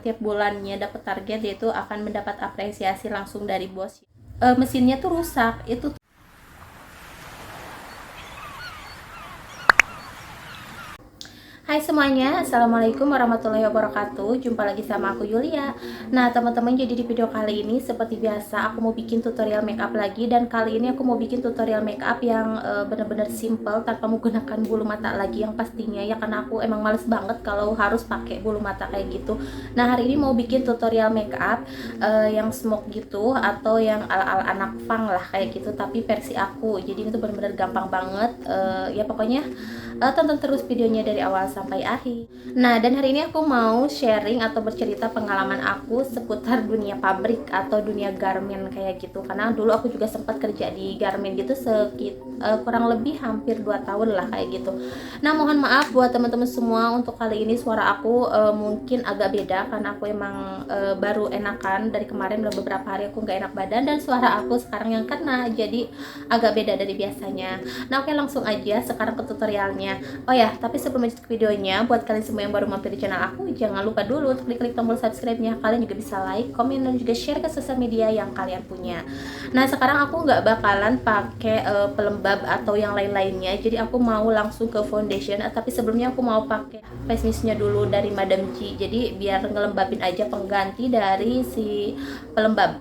tiap bulannya dapat target, yaitu akan mendapat apresiasi langsung dari bos. Mesinnya tuh rusak, itu. Hai semuanya, Assalamualaikum warahmatullahi wabarakatuh. Jumpa lagi sama aku Yulia. Nah teman-teman, jadi di video kali ini seperti biasa aku mau bikin tutorial makeup lagi. Dan kali ini aku mau bikin tutorial makeup yang benar-benar simple, tanpa menggunakan bulu mata lagi yang pastinya ya, karena aku emang males banget kalau harus pakai bulu mata kayak gitu. Nah hari ini mau bikin tutorial makeup yang smoke gitu, atau yang ala-ala anak pang lah kayak gitu, tapi versi aku. Jadi ini tuh benar-benar gampang banget. Ya pokoknya tonton terus videonya dari awal sampai akhir. Nah, dan hari ini aku mau sharing atau bercerita pengalaman aku seputar dunia pabrik atau dunia garment kayak gitu. Karena dulu aku juga sempat kerja di garment gitu kurang lebih hampir 2 tahun lah kayak gitu. Nah, mohon maaf buat teman-teman semua, untuk kali ini suara aku mungkin agak beda karena aku emang baru enakan. Dari kemarin udah beberapa hari aku nggak enak badan dan suara aku sekarang yang kena, jadi agak beda dari biasanya. Nah, oke, langsung aja sekarang ke tutorialnya. Oh ya, tapi sebelum lanjut ke videonya, buat kalian semua yang baru mampir di channel aku, jangan lupa dulu untuk klik tombol subscribe-nya. Kalian juga bisa like, komen, dan juga share ke sosial media yang kalian punya. Nah, sekarang aku nggak bakalan pakai pelembab atau yang lain-lainnya, jadi aku mau langsung ke foundation. Tapi sebelumnya aku mau pakai face mist-nya dulu dari Madam G, jadi biar ngelembabin aja, pengganti dari si pelembab.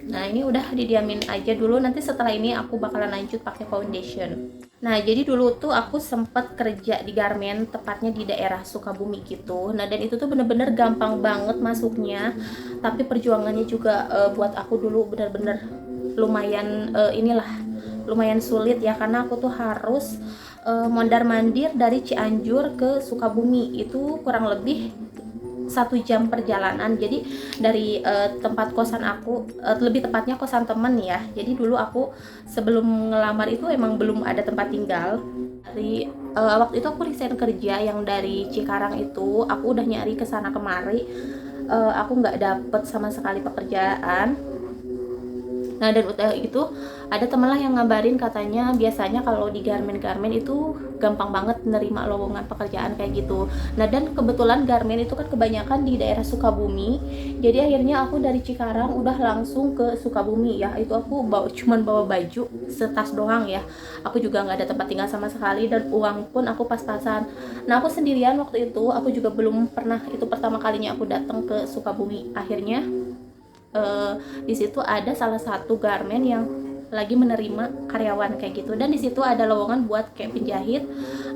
Nah, ini udah didiamin aja dulu, nanti setelah ini aku bakalan lanjut pakai foundation. Nah, jadi dulu tuh aku sempat kerja di garment, tepatnya di daerah Sukabumi gitu. Nah, dan itu tuh bener-bener gampang banget masuknya, tapi perjuangannya juga buat aku dulu bener-bener lumayan lumayan sulit ya, karena aku tuh harus mondar-mandir dari Cianjur ke Sukabumi. Itu kurang lebih 1 jam perjalanan. Jadi dari tempat kosan aku, lebih tepatnya kosan temen ya. Jadi dulu aku sebelum ngelamar itu emang belum ada tempat tinggal. Dari waktu itu aku resign kerja yang dari Cikarang itu, aku udah nyari kesana kemari, aku nggak dapet sama sekali pekerjaan. Nah, dan udah itu ada temen lah yang ngabarin, katanya biasanya kalau di garment-garment itu gampang banget nerima lowongan pekerjaan kayak gitu. Nah, dan kebetulan garment itu kan kebanyakan di daerah Sukabumi. Jadi akhirnya aku dari Cikarang udah langsung ke Sukabumi ya. Itu aku cuman bawa baju setas doang ya. Aku juga nggak ada tempat tinggal sama sekali, dan uang pun aku pas-pasan. Nah, aku sendirian waktu itu, aku juga belum pernah, itu pertama kalinya aku datang ke Sukabumi. Akhirnya di situ ada salah satu garment yang lagi menerima karyawan kayak gitu, dan di situ ada lowongan buat kayak penjahit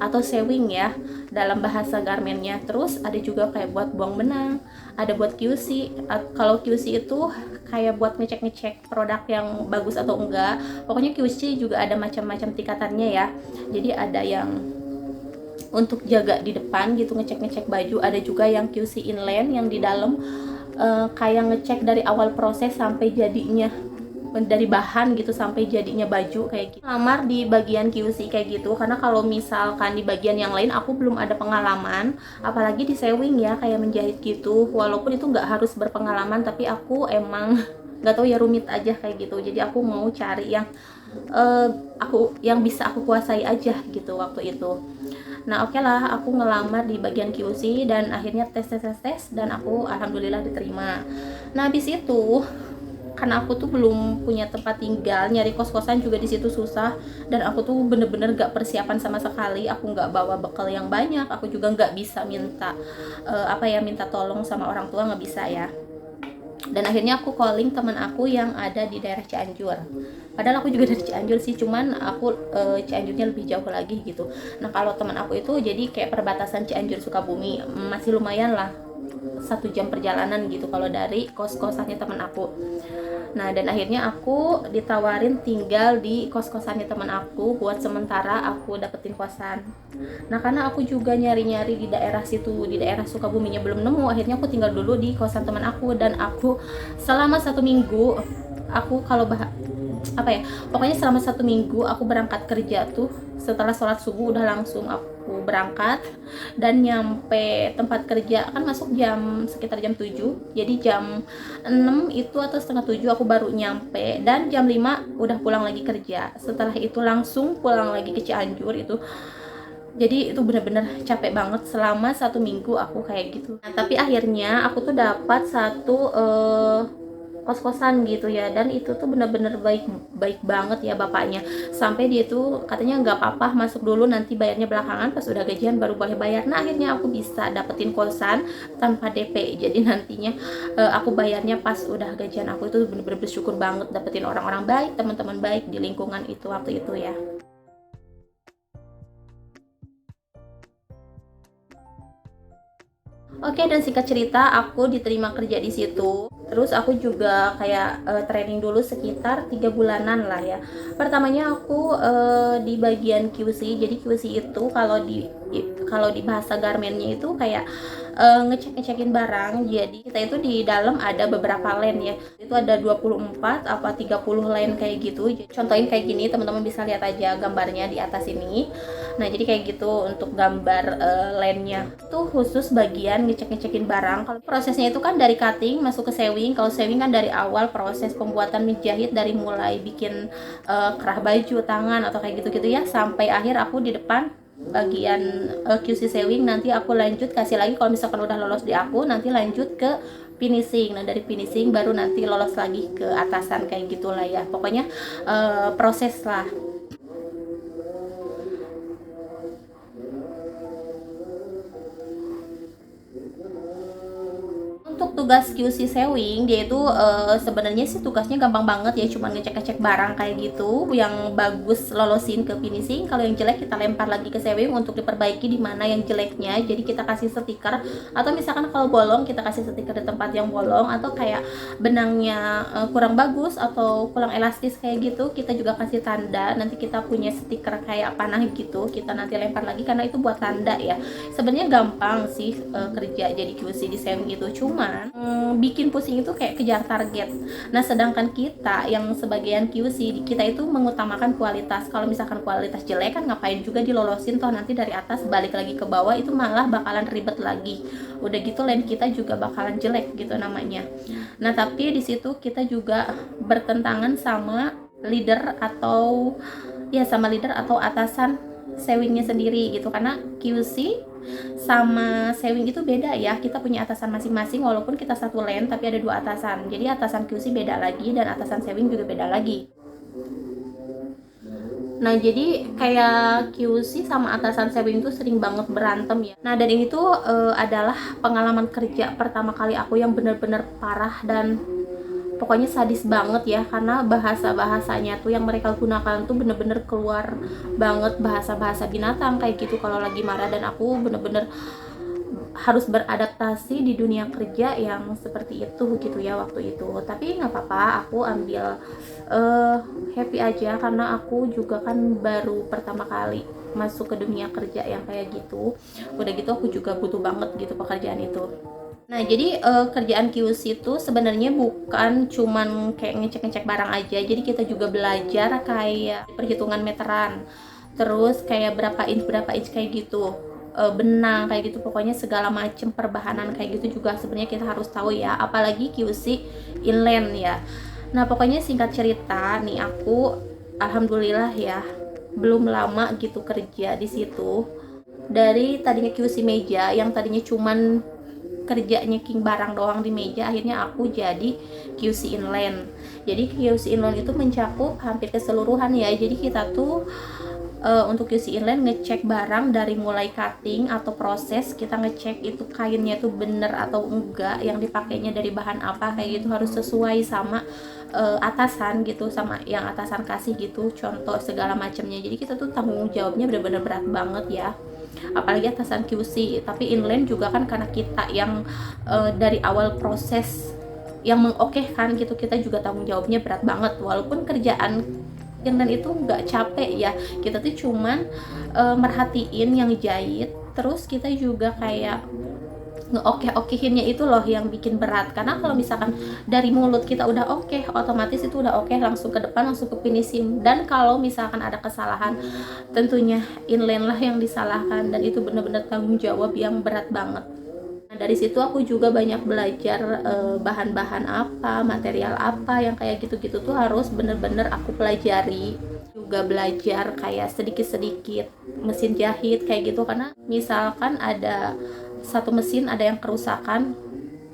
atau sewing ya dalam bahasa garmentnya. Terus ada juga kayak buat buang benang, ada buat QC. Kalau QC itu kayak buat ngecek-ngecek produk yang bagus atau enggak. Pokoknya QC juga ada macam-macam tingkatannya ya. Jadi ada yang untuk jaga di depan gitu, ngecek-ngecek baju. Ada juga yang QC inline yang di dalam, kayak ngecek dari awal proses sampai jadinya, dari bahan gitu sampai jadinya baju kayak gitu. Lamar di bagian QC kayak gitu, karena kalau misalkan di bagian yang lain aku belum ada pengalaman, apalagi di sewing ya, kayak menjahit gitu. Walaupun itu nggak harus berpengalaman, tapi aku emang nggak tahu ya, rumit aja kayak gitu. Jadi aku mau cari yang yang bisa aku kuasai aja gitu waktu itu. Nah, oke lah, aku ngelamar di bagian QC dan akhirnya tes, dan aku alhamdulillah diterima. Nah, habis itu karena aku tuh belum punya tempat tinggal, nyari kos-kosan juga di situ susah, dan aku tuh bener-bener gak persiapan sama sekali. Aku nggak bawa bekal yang banyak, aku juga nggak bisa minta minta tolong sama orang tua, nggak bisa ya. Dan akhirnya aku calling teman aku yang ada di daerah Cianjur. Padahal aku juga dari Cianjur sih, cuman aku Cianjurnya lebih jauh lagi gitu. Nah, kalau teman aku itu jadi kayak perbatasan Cianjur Sukabumi, masih lumayan lah 1 jam perjalanan gitu kalau dari kos-kosannya teman aku. Nah, dan akhirnya aku ditawarin tinggal di kos-kosannya teman aku buat sementara aku dapetin kosan. Nah, karena aku juga nyari-nyari di daerah situ, di daerah Sukabuminya belum nemu, akhirnya aku tinggal dulu di kosan teman aku. Dan aku selama 1 minggu, aku kalau pokoknya selama 1 minggu aku berangkat kerja tuh, setelah sholat subuh udah langsung aku berangkat, dan nyampe tempat kerja kan masuk sekitar jam 7, jadi jam 6 itu atau setengah 7 aku baru nyampe, dan jam 5 udah pulang lagi kerja. Setelah itu langsung pulang lagi ke Cianjur. Itu Jadi itu bener-bener capek banget selama 1 minggu aku kayak gitu. Nah, tapi akhirnya aku tuh dapat satu kos-kosan gitu ya, dan itu tuh bener-bener baik baik banget ya bapaknya. Sampai dia tuh katanya nggak apa-apa masuk dulu, nanti bayarnya belakangan, pas udah gajian baru boleh bayar. Nah, akhirnya aku bisa dapetin kosan tanpa DP. Jadi nantinya aku bayarnya pas udah gajian. Aku itu bener-bener bersyukur banget dapetin orang-orang baik, teman-teman baik di lingkungan itu waktu itu ya. Oke, dan singkat cerita aku diterima kerja di situ. Terus aku juga kayak training dulu sekitar 3 bulanan lah ya. Pertamanya aku di bagian QC. Jadi QC itu kalau di bahasa garmennya itu kayak ngecek-ngecekin barang. Jadi kita itu di dalam ada beberapa line ya. Itu ada 24 apa 30 line kayak gitu. Contohin kayak gini, teman-teman bisa lihat aja gambarnya di atas ini. Nah, jadi kayak gitu untuk gambar line-nya. Itu khusus bagian ngecek-ngecekin barang. Kalau prosesnya itu kan dari cutting masuk ke sewing. Kalau sewing kan dari awal proses pembuatan menjahit, dari mulai bikin kerah baju, tangan atau kayak gitu-gitu ya, sampai akhir aku di depan bagian QC sewing. Nanti aku lanjut kasih lagi, kalau misalkan udah lolos di aku nanti lanjut ke finishing. Nah, dari finishing baru nanti lolos lagi ke atasan kayak gitulah ya. Pokoknya proses lah. Untuk tugas QC sewing, dia itu sebenarnya sih tugasnya gampang banget ya, cuma ngecek-ngecek barang kayak gitu. Yang bagus lolosin ke finishing, kalau yang jelek kita lempar lagi ke sewing untuk diperbaiki di mana yang jeleknya. Jadi kita kasih stiker, atau misalkan kalau bolong kita kasih stiker di tempat yang bolong, atau kayak benangnya kurang bagus atau kurang elastis kayak gitu, kita juga kasih tanda. Nanti kita punya stiker kayak panah gitu, kita nanti lempar lagi karena itu buat tanda ya. Sebenarnya gampang sih kerja jadi QC di sewing itu, cuma bikin pusing itu kayak kejar target. Nah, sedangkan kita yang sebagian QC, kita itu mengutamakan kualitas. Kalau misalkan kualitas jelek kan ngapain juga dilolosin, toh nanti dari atas balik lagi ke bawah itu malah bakalan ribet lagi. Udah gitu line kita juga bakalan jelek gitu namanya. Nah, tapi di situ kita juga bertentangan sama leader atau atasan sewingnya sendiri gitu, karena QC sama sewing itu beda ya, kita punya atasan masing-masing. Walaupun kita satu line tapi ada 2 atasan, jadi atasan QC beda lagi dan atasan sewing juga beda lagi. Nah, jadi kayak QC sama atasan sewing tuh sering banget berantem ya. Nah, dan ini tuh adalah pengalaman kerja pertama kali aku yang bener-bener parah dan pokoknya sadis banget ya, karena bahasa-bahasanya tuh yang mereka gunakan tuh bener-bener keluar banget bahasa-bahasa binatang kayak gitu kalau lagi marah. Dan aku bener-bener harus beradaptasi di dunia kerja yang seperti itu gitu ya waktu itu. Tapi nggak apa-apa, aku ambil happy aja, karena aku juga kan baru pertama kali masuk ke dunia kerja yang kayak gitu. Udah gitu aku juga butuh banget gitu pekerjaan itu. Nah, jadi kerjaan QC itu sebenarnya bukan cuman kayak ngecek-ngecek barang aja. Jadi kita juga belajar kayak perhitungan meteran. Terus kayak berapa inch kayak gitu. Benang kayak gitu, pokoknya segala macam perbahanan kayak gitu juga sebenarnya kita harus tahu ya, apalagi QC inland ya. Nah, pokoknya singkat cerita nih, aku alhamdulillah ya belum lama gitu kerja di situ. Dari tadinya QC meja yang tadinya cuman kerjanya king barang doang di meja, akhirnya aku jadi QC inland. Jadi QC inland itu mencakup hampir keseluruhan ya. Jadi kita tuh untuk QC inland ngecek barang dari mulai cutting atau proses, kita ngecek itu kainnya tuh bener atau enggak, yang dipakainya dari bahan apa kayak gitu, harus sesuai sama atasan gitu, sama yang atasan kasih gitu, contoh segala macamnya. Jadi kita tuh tanggung jawabnya bener-bener berat banget ya, apalagi atasan QC. Tapi inland juga kan karena kita yang dari awal proses yang mengokehkan gitu, kita juga tanggung jawabnya berat banget. Walaupun kerjaan inland itu nggak capek ya, kita tuh cuman merhatiin yang jahit, terus kita juga kayak ngeoke-okehinnya itu loh yang bikin berat. Karena kalau misalkan dari mulut kita udah oke, otomatis itu udah oke, langsung ke depan, langsung ke finishing. Dan kalau misalkan ada kesalahan, tentunya inland lah yang disalahkan, dan itu bener-bener tanggung jawab yang berat banget. Dari situ aku juga banyak belajar bahan-bahan apa, material apa yang kayak gitu-gitu tuh harus bener-bener aku pelajari. Juga belajar kayak sedikit-sedikit mesin jahit kayak gitu, karena misalkan ada satu mesin ada yang kerusakan,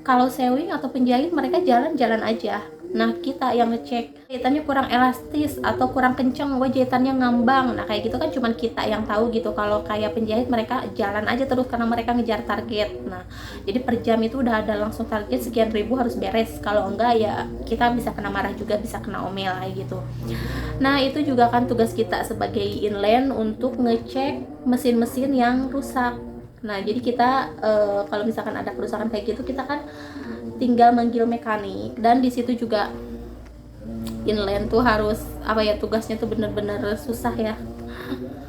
kalau sewing atau penjahit mereka jalan-jalan aja. Nah kita yang ngecek jahitannya kurang elastis atau kurang kenceng, jahitannya ngambang. Nah kayak gitu kan cuman kita yang tahu gitu. Kalau kayak penjahit mereka jalan aja terus karena mereka ngejar target. Nah jadi per jam itu udah ada langsung target sekian ribu harus beres. Kalau enggak ya kita bisa kena marah juga, bisa kena omel kayak gitu. Nah itu juga kan tugas kita sebagai inland untuk ngecek mesin-mesin yang rusak. Nah jadi kita kalau misalkan ada kerusakan kayak gitu kita kan tinggal manggil mekanik. Dan di situ juga inland tuh harus tugasnya tuh bener-bener susah ya.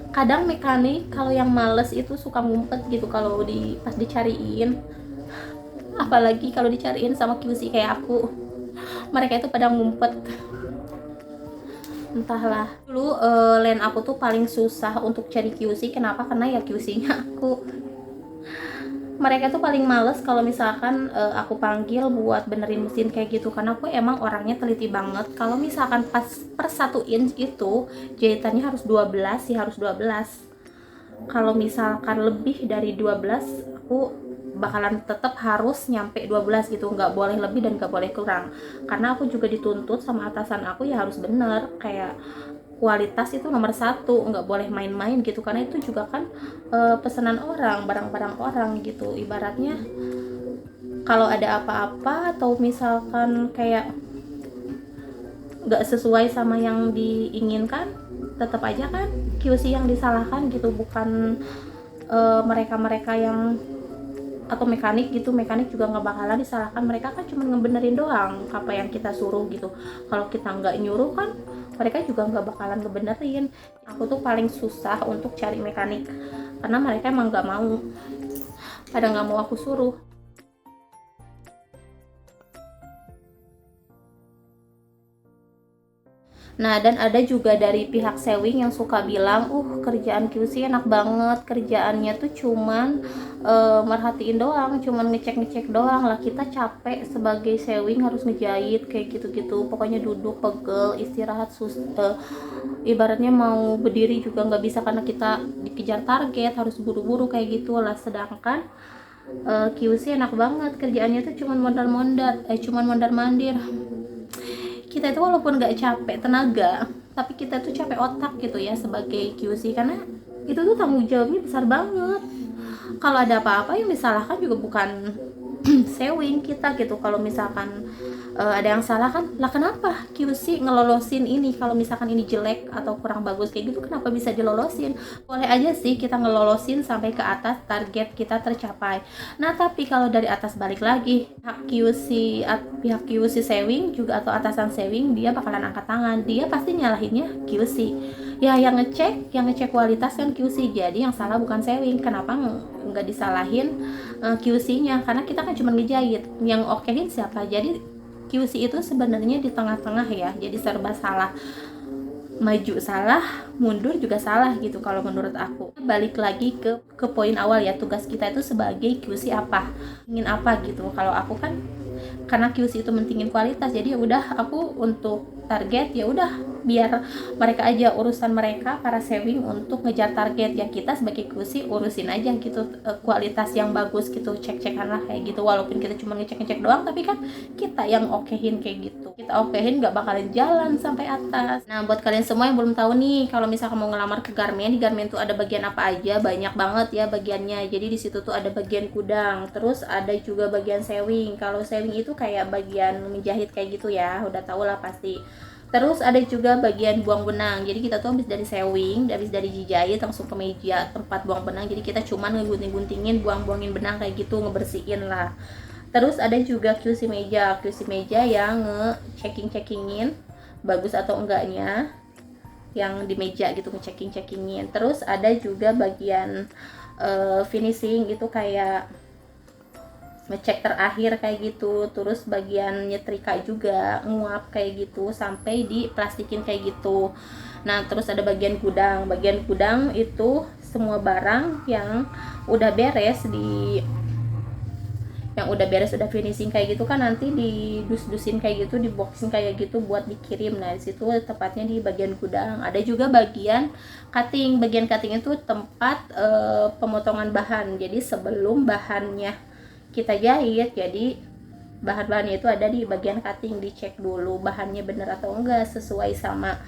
Kadang mekanik kalau yang males itu suka ngumpet gitu kalau pas dicariin, apalagi kalau dicariin sama QC kayak aku, mereka itu pada ngumpet. Entahlah, dulu land aku tuh paling susah untuk cari QC. Kenapa? Karena ya QC-nya aku, mereka tuh paling males kalau misalkan aku panggil buat benerin mesin kayak gitu, karena aku emang orangnya teliti banget. Kalau misalkan pas per 1 inch itu jahitannya harus 12 sih, harus 12. Kalau misalkan lebih dari 12 aku bakalan tetap harus nyampe 12 gitu, nggak boleh lebih dan nggak boleh kurang, karena aku juga dituntut sama atasan aku ya harus bener, kayak kualitas itu nomor satu, nggak boleh main-main gitu, karena itu juga kan pesanan orang, barang-barang orang gitu. Ibaratnya kalau ada apa-apa atau misalkan kayak nggak sesuai sama yang diinginkan, tetap aja kan QC yang disalahkan gitu, bukan mereka-mereka yang atau mekanik gitu. Mekanik juga nggak bakalan disalahkan, mereka kan cuma ngebenerin doang apa yang kita suruh gitu. Kalau kita nggak nyuruh kan mereka juga nggak bakalan ngebenerin. Aku tuh paling susah untuk cari mekanik karena mereka emang nggak mau, pada nggak mau aku suruh. Nah dan ada juga dari pihak sewing yang suka bilang, kerjaan QC enak banget, kerjaannya tuh cuman merhatiin doang, cuman ngecek-ngecek doang lah, kita capek sebagai sewing harus ngejahit kayak gitu-gitu, pokoknya duduk pegel, istirahat ibaratnya mau berdiri juga nggak bisa karena kita dikejar target, harus buru-buru kayak gitu lah. Sedangkan QC enak banget, kerjaannya tuh cuman mondar-mandir. Kita itu walaupun nggak capek tenaga, tapi kita tuh capek otak gitu ya sebagai QC, karena itu tuh tanggung jawabnya besar banget. Kalau ada apa-apa yang disalahkan juga bukan sewing kita gitu. Kalau misalkan ada yang salah kan, lah kenapa QC ngelolosin ini, kalau misalkan ini jelek atau kurang bagus kayak gitu kenapa bisa dilolosin? Boleh aja sih kita ngelolosin sampai ke atas, target kita tercapai. Nah tapi kalau dari atas balik lagi, pihak QC sewing juga atau atasan sewing, dia bakalan angkat tangan, dia pasti nyalahinnya QC ya. Yang ngecek kualitas kan QC, jadi yang salah bukan sewing. Kenapa nggak disalahin QC-nya? Karena kita kan cuma ngejahit, yang okein siapa? Jadi QC itu sebenarnya di tengah-tengah ya, jadi serba salah, maju salah, mundur juga salah gitu kalau menurut aku. Balik lagi ke poin awal ya, tugas kita itu sebagai QC apa, ingin apa gitu. Kalau aku kan karena QC itu mentingin kualitas, jadi ya udah aku untuk target ya udah biar mereka aja urusan mereka para sewing untuk ngejar target ya, kita sebagai QC urusin aja gitu kualitas yang bagus gitu, cek-cekan lah kayak gitu. Walaupun kita cuma ngecek-ngecek doang, tapi kan kita yang okehin kayak gitu, kita okehin nggak bakalan jalan sampai atas. Nah buat kalian semua yang belum tahu nih, kalau misalkan mau ngelamar ke garmen, di garmen tuh ada bagian apa aja, banyak banget ya bagiannya. Jadi di situ tuh ada bagian gudang, terus ada juga bagian sewing. Kalau sewing itu kayak bagian menjahit kayak gitu ya, udah tau lah pasti. Terus ada juga bagian buang benang. Jadi kita tuh habis dari sewing, habis dari jahit langsung ke meja tempat buang benang. Jadi kita cuman ngegunting-guntingin, buang-buangin benang kayak gitu, ngebersihin lah. Terus ada juga QC meja yang nge-checking-checkingin bagus atau enggaknya yang di meja gitu, nge-checking-checkingin. Terus ada juga bagian finishing itu kayak ngecek terakhir kayak gitu. Terus bagian nyetrika juga, nguap kayak gitu sampai diplastikin kayak gitu. Nah terus ada bagian gudang itu semua barang yang udah beres yang udah beres, udah finishing kayak gitu kan nanti didus-dusin kayak gitu, di boxing kayak gitu buat dikirim. Nah di situ tepatnya di bagian gudang. Ada juga bagian cutting. Bagian cutting itu tempat pemotongan bahan. Jadi sebelum bahannya kita jahit, jadi bahan-bahannya itu ada di bagian cutting, dicek dulu bahannya bener atau enggak, sesuai sama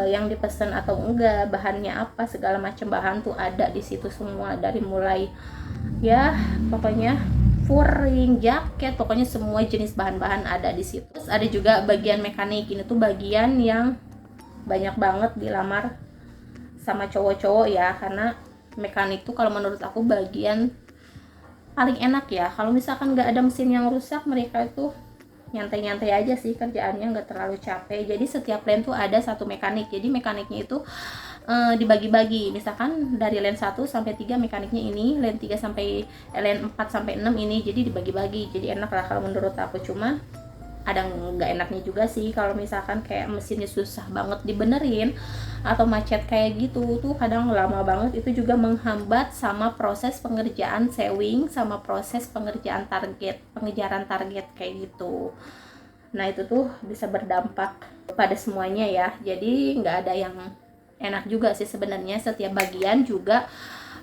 yang dipesan atau enggak, bahannya apa, segala macam bahan tuh ada di situ semua, dari mulai ya pokoknya furing, jaket, pokoknya semua jenis bahan-bahan ada di situ. Terus ada juga bagian mekanik. Ini tuh bagian yang banyak banget dilamar sama cowok-cowok ya, karena mekanik tuh kalau menurut aku bagian paling enak ya. Kalau misalkan nggak ada mesin yang rusak, mereka itu nyantai-nyantai aja sih kerjaannya, nggak terlalu capek. Jadi setiap lane tuh ada satu mekanik. Jadi mekaniknya itu dibagi-bagi. Misalkan dari lane 1 sampai 3 mekaniknya ini, lane 3 sampai lane 4 sampai 6 ini. Jadi dibagi-bagi. Jadi enak lah kalau menurut aku. Cuma ada nggak enaknya juga sih kalau misalkan kayak mesinnya susah banget dibenerin atau macet kayak gitu tuh kadang lama banget. Itu juga menghambat sama proses pengerjaan sewing, sama proses pengerjaan target, pengejaran target kayak gitu. Nah itu tuh bisa berdampak pada semuanya ya. Jadi nggak ada yang enak juga sih sebenarnya. Setiap bagian juga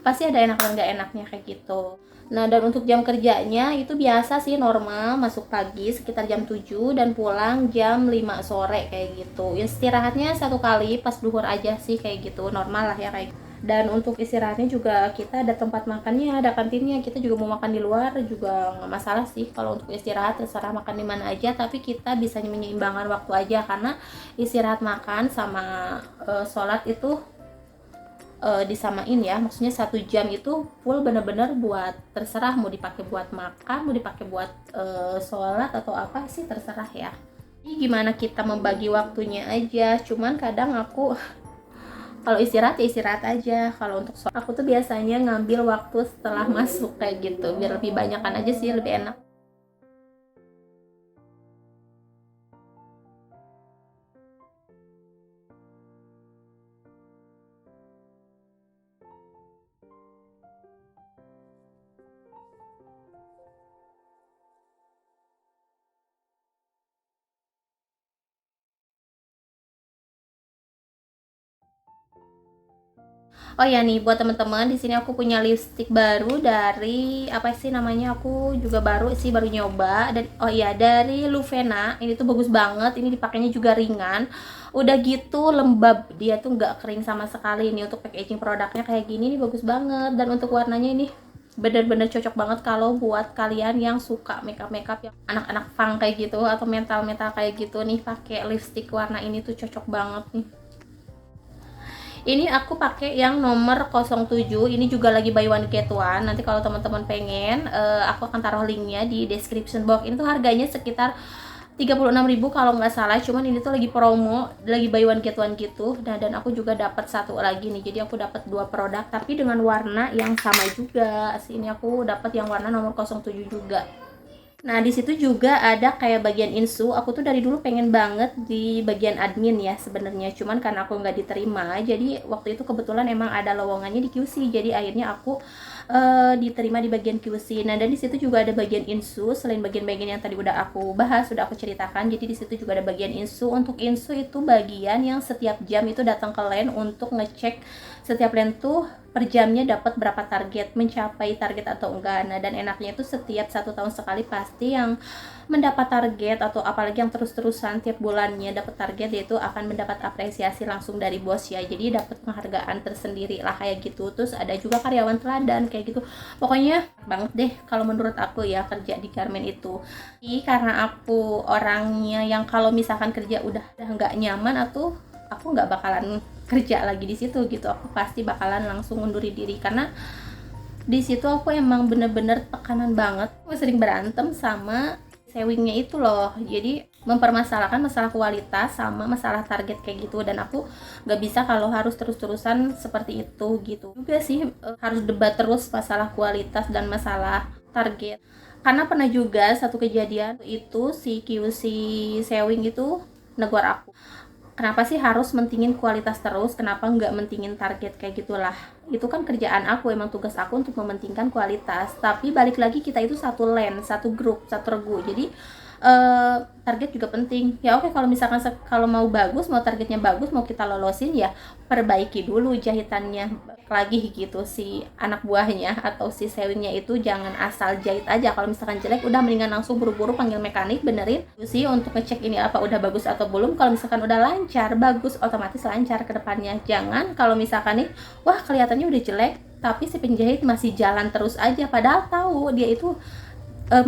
pasti ada enak dan nggak enaknya kayak gitu. Nah dan untuk jam kerjanya itu biasa sih normal, masuk pagi sekitar jam 7 dan pulang jam 5 sore kayak gitu. Istirahatnya satu kali pas duhur aja sih kayak gitu, normal lah ya kayak gitu. Dan untuk istirahatnya juga kita ada tempat makannya, ada kantinnya. Kita juga mau makan di luar juga nggak masalah sih. Kalau untuk istirahat terserah makan di mana aja, tapi kita bisa menyeimbangkan waktu aja, karena istirahat makan sama sholat itu disamain ya. Maksudnya 1 jam itu full bener-bener buat, terserah mau dipakai buat makan, mau dipakai buat sholat atau apa sih terserah ya. Jadi gimana kita membagi waktunya aja. Cuman kadang aku kalau istirahat ya istirahat aja. Kalau untuk sholat aku tuh biasanya ngambil waktu setelah masuk kayak gitu, biar lebih banyakan aja sih, lebih enak. Oh ya nih buat teman-teman, di sini aku punya lipstick baru dari apa sih namanya, aku juga baru sih, baru nyoba. Dan oh iya, dari Luvena. Ini tuh bagus banget, ini dipakainya juga ringan. Udah gitu lembab, dia tuh nggak kering sama sekali. Ini untuk packaging produknya kayak gini nih bagus banget. Dan untuk warnanya ini bener-bener cocok banget kalau buat kalian yang suka makeup yang anak-anak punk kayak gitu atau metal-metal kayak gitu nih, pakai lipstick warna ini tuh cocok banget nih. Ini aku pakai yang nomor 07. Ini juga lagi buy one get one. Nanti kalau teman-teman pengen, aku akan taruh linknya di description box. Ini tuh harganya sekitar 36.000 kalau nggak salah. Cuman ini tuh lagi promo, lagi buy one get one gitu. Nah, dan aku juga dapat satu lagi nih. Jadi aku dapat 2 produk tapi dengan warna yang sama juga. Sini aku dapat yang warna nomor 07 juga. Nah, di situ juga ada kayak bagian insu. Aku tuh dari dulu pengen banget di bagian admin ya sebenarnya. Cuman karena aku nggak diterima, jadi waktu itu kebetulan emang ada lowongannya di QC. Jadi akhirnya aku diterima di bagian QC. Nah, dan di situ juga ada bagian insu. Selain bagian-bagian yang tadi udah aku bahas, sudah aku ceritakan. Jadi di situ juga ada bagian insu. Untuk insu itu bagian yang setiap jam itu datang ke lane untuk ngecek setiap lane tuh per jamnya dapat berapa target, mencapai target atau enggak. Nah, dan enaknya itu setiap 1 tahun sekali pasti yang mendapat target atau apalagi yang terus-terusan tiap bulannya dapat target, yaitu akan mendapat apresiasi langsung dari bos ya. Jadi dapat penghargaan tersendiri lah kayak gitu. Terus ada juga karyawan teladan kayak gitu. Pokoknya banget deh kalau menurut aku ya kerja di garment itu. Jadi karena aku orangnya yang kalau misalkan kerja udah nggak nyaman, atau aku nggak bakalan kerja lagi di situ gitu. Aku pasti bakalan langsung mundurin diri, karena di situ aku emang bener-bener tekanan banget. Aku sering berantem sama sewingnya itu loh. Jadi mempermasalahkan masalah kualitas sama masalah target kayak gitu, dan aku nggak bisa kalau harus terus-terusan seperti itu gitu juga sih. Harus debat terus masalah kualitas dan masalah target, karena pernah juga satu kejadian itu si QC sewing itu negor aku. kenapa sih harus mentingin kualitas terus, kenapa nggak mentingin target kayak gitulah. Itu kan kerjaan aku, emang tugas aku untuk mementingkan kualitas. Tapi balik lagi, kita itu satu lane, satu grup, satu regu. Jadi target juga penting ya. Oke, kalau misalkan kalau mau bagus, mau targetnya bagus, mau kita lolosin, ya perbaiki dulu jahitannya lagi gitu. Si anak buahnya atau si sewingnya itu jangan asal jahit aja. Kalau misalkan jelek, udah mendingan langsung buru-buru panggil mekanik benerin sih untuk ngecek ini apa udah bagus atau belum. Kalau misalkan udah lancar, bagus, otomatis lancar ke depannya. Jangan kalau misalkan nih, wah kelihatannya udah jelek tapi si penjahit masih jalan terus aja, padahal tahu dia itu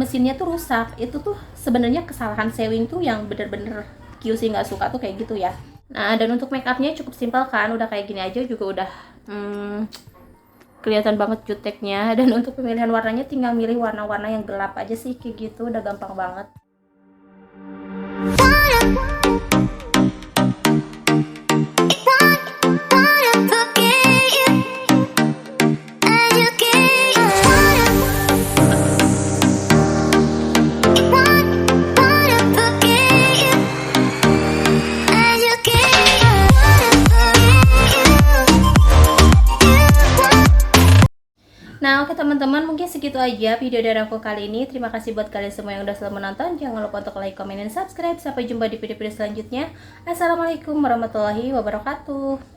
mesinnya tuh rusak. Itu tuh sebenarnya kesalahan sewing tuh yang bener-bener QC nggak suka tuh kayak gitu ya. Nah, dan untuk make upnya cukup simpel kan, udah kayak gini aja juga udah kelihatan banget juteknya. Dan untuk pemilihan warnanya tinggal milih warna-warna yang gelap aja sih, kayak gitu udah gampang banget. Nah, oke teman-teman, mungkin segitu aja video dari aku kali ini. Terima kasih buat kalian semua yang udah selalu menonton. Jangan lupa untuk like, comment, dan subscribe. Sampai jumpa di video-video selanjutnya. Assalamualaikum warahmatullahi wabarakatuh.